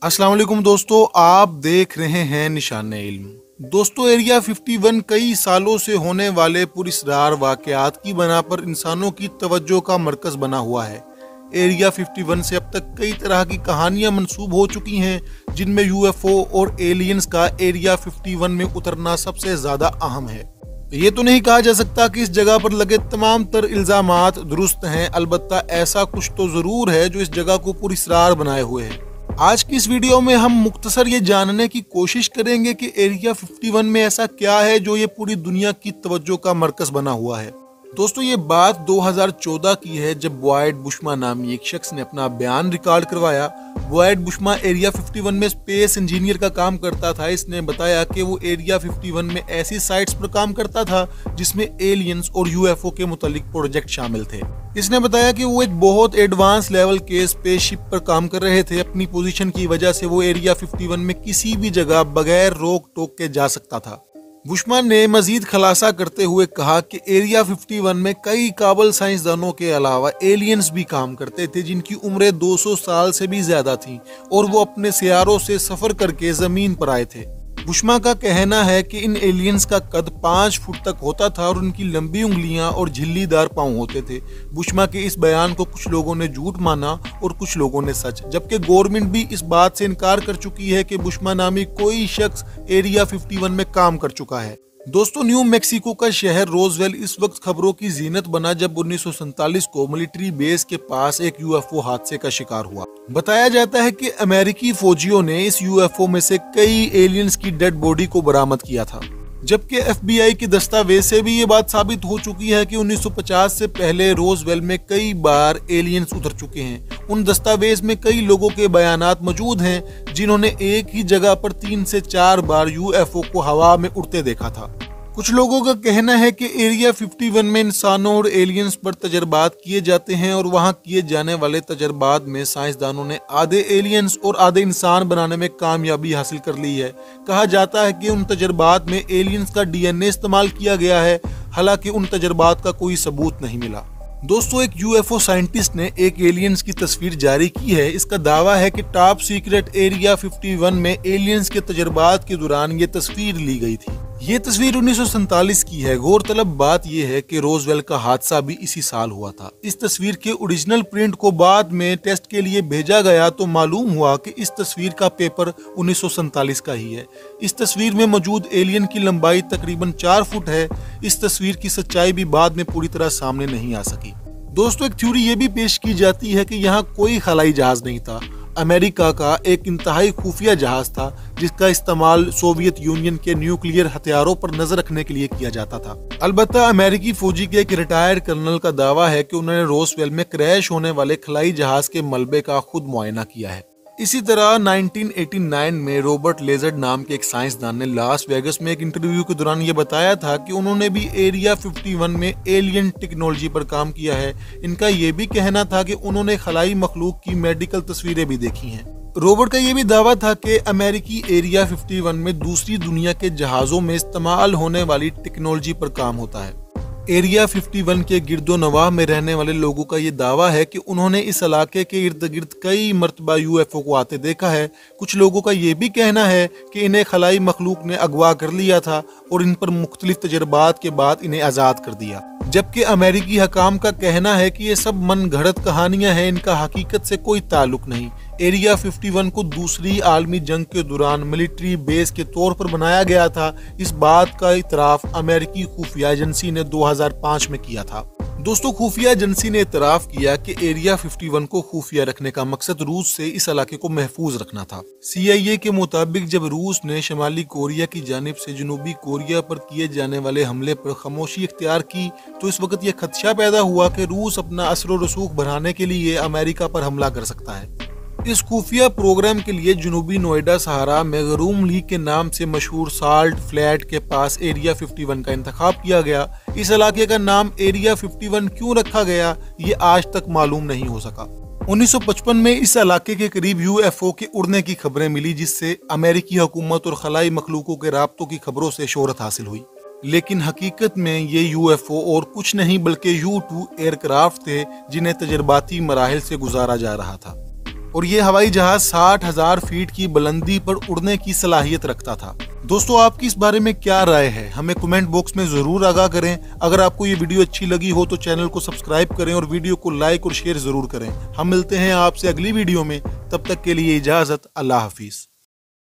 अस्सलाम वालेकुम दोस्तों, आप देख रहे हैं निशाने इल्म। दोस्तों, एरिया 51 कई सालों से होने वाले पुरस्रार वाकयात की बना पर इंसानों की तवज्जो का मरकज बना हुआ है। एरिया 51 से अब तक कई तरह की कहानियां मंसूब हो चुकी हैं, जिनमें यूएफओ और एलियंस का एरिया 51 में उतरना सबसे ज्यादा अहम है। ये तो नहीं कहा जा सकता कि इस जगह पर लगे तमाम तर इल्जामात दुरुस्त हैं, अलबत्ता ऐसा कुछ तो जरूर है जो इस जगह को पुरस्रार बनाए हुए है। आज की इस वीडियो में हम मुख्तसर ये जानने की कोशिश करेंगे कि एरिया 51 में ऐसा क्या है जो ये पूरी दुनिया की तवज्जो का मरकज बना हुआ है। दोस्तों, ये बात 2014 की है, जब बॉयड बुशमा नामी एक शख्स ने अपना बयान रिकॉर्ड करवाया। बॉयड बुशमा एरिया 51 में स्पेस इंजीनियर का काम करता था। इसने बताया कि वो एरिया 51 में ऐसी साइट्स पर काम करता था जिसमें एलियंस और यूएफओ के मुतालिक प्रोजेक्ट शामिल थे। इसने बताया कि वो एक बहुत एडवांस लेवल के स्पेसशिप पर काम कर रहे थे। अपनी पोजीशन की वजह से वो एरिया 51 में किसी भी जगह बगैर रोक टोक के जा सकता था। बुशमा ने मजीद खुलासा करते हुए कहा कि एरिया 51 में कई काबिल साइंसदानों के अलावा एलियंस भी काम करते थे, जिनकी उम्रें 200 साल से भी ज्यादा थी और वो अपने सियारों से सफर करके जमीन पर आए थे। बुशमा का कहना है कि इन एलियंस का कद 5 फुट तक होता था और उनकी लंबी उंगलियां और झिल्लीदार पांव होते थे। बुशमा के इस बयान को कुछ लोगों ने झूठ माना और कुछ लोगों ने सच, जबकि गवर्नमेंट भी इस बात से इनकार कर चुकी है कि बुशमा नामी कोई शख्स एरिया 51 में काम कर चुका है। दोस्तों, न्यू मैक्सिको का शहर रोजवेल इस वक्त खबरों की जीनत बना जब 1947 को मिलिट्री बेस के पास एक यूएफओ हादसे का शिकार हुआ। बताया जाता है कि अमेरिकी फौजियों ने इस यूएफओ में से कई एलियंस की डेड बॉडी को बरामद किया था, जबकि एफबीआई के दस्तावेज से भी ये बात साबित हो चुकी है कि 1950 से पहले रोजवेल में कई बार एलियंस उतर चुके हैं। उन दस्तावेज में कई लोगों के बयानात मौजूद हैं जिन्होंने एक ही जगह पर 3 से 4 बार यूएफओ को हवा में उड़ते देखा था। कुछ लोगों का कहना है कि एरिया 51 में इंसानों और एलियंस पर तजर्बात किए जाते हैं और वहां किए जाने वाले तजर्बात में साइंसदानों ने आधे एलियंस और आधे इंसान बनाने में कामयाबी हासिल कर ली है। कहा जाता है कि उन तजर्बात में एलियंस का डीएनए इस्तेमाल किया गया है, हालांकि उन तजर्बात का कोई सबूत नहीं मिला। दोस्तों, एक यूएफओ साइंटिस्ट ने एक एलियंस की तस्वीर जारी की है। इसका दावा है कि टॉप सीक्रेट एरिया 51 में एलियंस के तजर्बात के दौरान ये तस्वीर ली गई थी। ये तस्वीर 1947 की है। गौरतलब बात यह है कि रोजवेल का हादसा भी इसी साल हुआ था। इस तस्वीर के ओरिजिनल प्रिंट को बाद में टेस्ट के लिए भेजा गया तो मालूम हुआ कि इस तस्वीर का पेपर 1947 का ही है। इस तस्वीर में मौजूद एलियन की लंबाई तकरीबन 4 फुट है। इस तस्वीर की सच्चाई भी बाद में पूरी तरह सामने नहीं आ सकी। दोस्तों, एक थ्योरी ये भी पेश की जाती है कि यहाँ कोई खलाई जहाज नहीं था। अमेरिका का एक इंतहाई खुफिया जहाज था जिसका इस्तेमाल सोवियत यूनियन के न्यूक्लियर हथियारों पर नजर रखने के लिए किया जाता था। अलबत्ता अमेरिकी फौजी के एक रिटायर्ड कर्नल का दावा है कि उन्होंने रोजवेल में क्रैश होने वाले खलाई जहाज के मलबे का खुद मुआयना किया है। इसी तरह 1989 में रॉबर्ट लेजर्ड नाम के एक साइंसदान ने लास वेगस में एक इंटरव्यू के दौरान ये बताया था कि उन्होंने भी एरिया 51 में एलियन टेक्नोलॉजी पर काम किया है। इनका ये भी कहना था कि उन्होंने खलाई मखलूक की मेडिकल तस्वीरें भी देखी हैं। रॉबर्ट का ये भी दावा था कि अमेरिकी एरिया 51 में दूसरी दुनिया के जहाजों में इस्तेमाल होने वाली टेक्नोलॉजी पर काम होता है। एरिया 51 के गिरदो नवाह में रहने वाले लोगों का ये दावा है कि उन्होंने इस इलाके के इर्द गिर्द कई मरतबा यूएफओ को आते देखा है। कुछ लोगों का ये भी कहना है कि इन्हें खलाई मखलूक ने अगवा कर लिया था और इन पर मुख्तलिफ तजर्बात के बाद इन्हें आज़ाद कर दिया, जबकि अमेरिकी हकाम का कहना है कि ये सब मन घड़त कहानियां हैं, इनका हकीकत से कोई ताल्लुक नहीं। एरिया 51 को दूसरी आलमी जंग के दौरान मिलिट्री बेस के तौर पर बनाया गया था। इस बात का इतराफ अमेरिकी खुफिया एजेंसी ने 2005 में किया था। दोस्तों, खुफिया एजेंसी ने इतराफ किया कि एरिया 51 को खुफिया रखने का मकसद रूस से इस इलाके को महफूज रखना था। CIA के मुताबिक जब रूस ने शुमाली कोरिया की जानिब से जनूबी कोरिया पर किए जाने वाले हमले पर खामोशी इख्तियार की तो इस वक्त यह खदशा पैदा हुआ कि रूस अपना असर व रसूख बढ़ाने के लिए अमेरिका पर हमला कर सकता है। इस खुफिया प्रोग्राम के लिए जनूबी नोएडा सहारा में गरूम लीग के नाम से मशहूर साल्ट फ्लैट के पास एरिया 51 का इंतखाब किया गया। इस इलाके का नाम एरिया 51 क्यों रखा गया, ये आज तक मालूम नहीं हो सका। 1955 में इस इलाके के करीब यूएफओ के उड़ने की खबरें मिली, जिससे अमेरिकी हुकूमत और खलाई मखलूकों के राब्तों की खबरों से शोहरत हासिल हुई। लेकिन हकीकत में ये यूएफओ और कुछ नहीं बल्कि U-2 एयरक्राफ्ट थे जिन्हें तजर्बाती मराहिल से गुजारा जा रहा था। और ये हवाई जहाज 60,000 फीट की बुलंदी पर उड़ने की सलाहियत रखता था। दोस्तों, आपकी इस बारे में क्या राय है, हमें कमेंट बॉक्स में जरूर आगाह करें। अगर आपको ये वीडियो अच्छी लगी हो तो चैनल को सब्सक्राइब करें और वीडियो को लाइक और शेयर जरूर करें। हम मिलते हैं आपसे अगली वीडियो में, तब तक के लिए इजाजत, अल्लाह हाफिज।